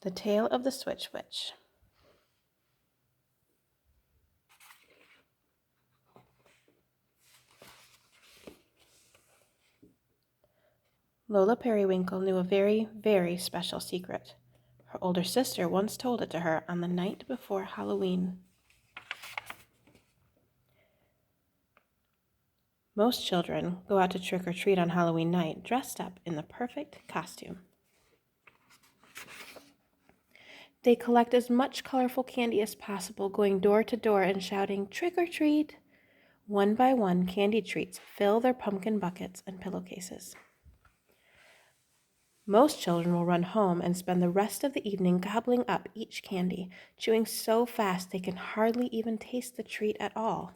The Tale of the Switch Witch. Lola Periwinkle knew a very, very special secret. Her older sister once told it to her on the night before Halloween. Most children go out to trick or treat on Halloween night dressed up in the perfect costume. They collect as much colorful candy as possible, going door to door and shouting, "Trick or treat!" One by one, candy treats fill their pumpkin buckets and pillowcases. Most children will run home and spend the rest of the evening gobbling up each candy, chewing so fast they can hardly even taste the treat at all.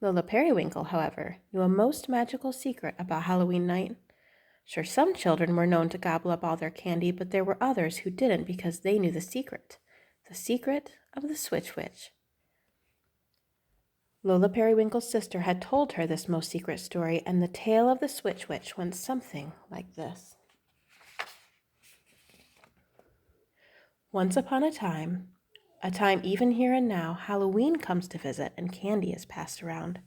Lola Periwinkle, however, knew a most magical secret about Halloween night. Sure, some children were known to gobble up all their candy, but there were others who didn't because they knew the secret of the Switch Witch. Lola Periwinkle's sister had told her this most secret story, and the tale of the Switch Witch went something like this. Once upon a time even here and now, Halloween comes to visit and candy is passed around.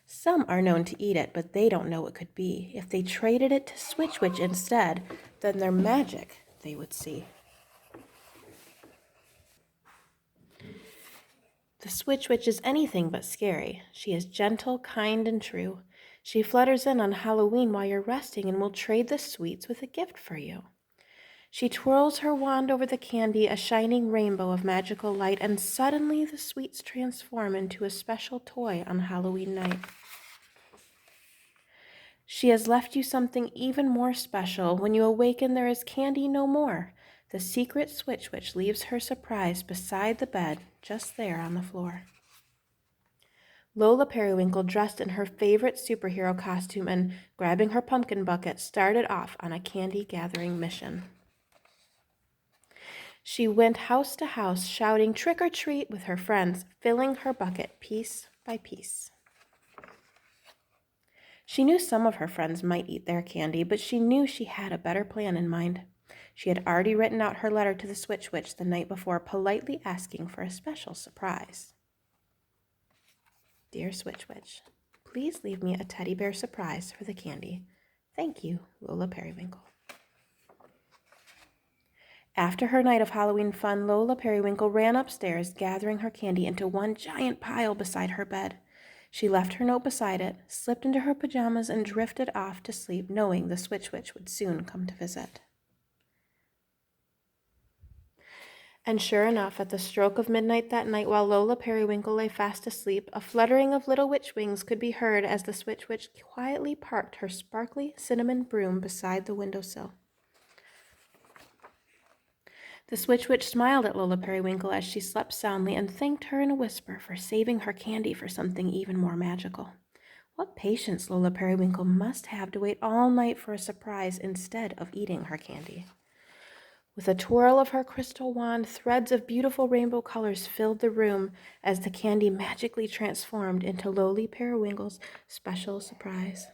Some are known to eat it, but they don't know what could be. If they traded it to Switch Witch instead, then their magic they would see. The Switch Witch is anything but scary. She is gentle, kind, and true. She flutters in on Halloween while you're resting and will trade the sweets with a gift for you. She twirls her wand over the candy, a shining rainbow of magical light, and suddenly the sweets transform into a special toy on Halloween night. She has left you something even more special. When you awaken, there is candy no more. The secret Switch Witch leaves her surprise beside the bed, just there on the floor. Lola Periwinkle, dressed in her favorite superhero costume and grabbing her pumpkin bucket, started off on a candy-gathering mission. She went house to house, shouting trick or treat with her friends, filling her bucket piece by piece. She knew some of her friends might eat their candy, but she knew she had a better plan in mind. She had already written out her letter to the Switch Witch the night before, politely asking for a special surprise. Dear Switch Witch, please leave me a teddy bear surprise for the candy. Thank you, Lola Periwinkle. After her night of Halloween fun, Lola Periwinkle ran upstairs, gathering her candy into one giant pile beside her bed. She left her note beside it, slipped into her pajamas, and drifted off to sleep, knowing the Switch Witch would soon come to visit. And sure enough, at the stroke of midnight that night, while Lola Periwinkle lay fast asleep, a fluttering of little witch wings could be heard as the Switch Witch quietly parked her sparkly cinnamon broom beside the windowsill. The Switch Witch smiled at Lola Periwinkle as she slept soundly and thanked her in a whisper for saving her candy for something even more magical. What patience Lola Periwinkle must have to wait all night for a surprise instead of eating her candy. With a twirl of her crystal wand, threads of beautiful rainbow colors filled the room as the candy magically transformed into Lola Periwinkle's special surprise.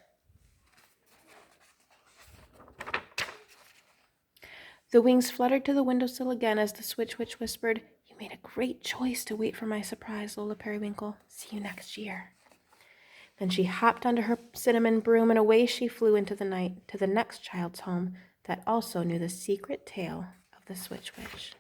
The wings fluttered to the windowsill again as the Switch Witch whispered, "You made a great choice to wait for my surprise, Lola Periwinkle. See you next year." Then she hopped onto her cinnamon broom and away she flew into the night to the next child's home that also knew the secret tale of the Switch Witch.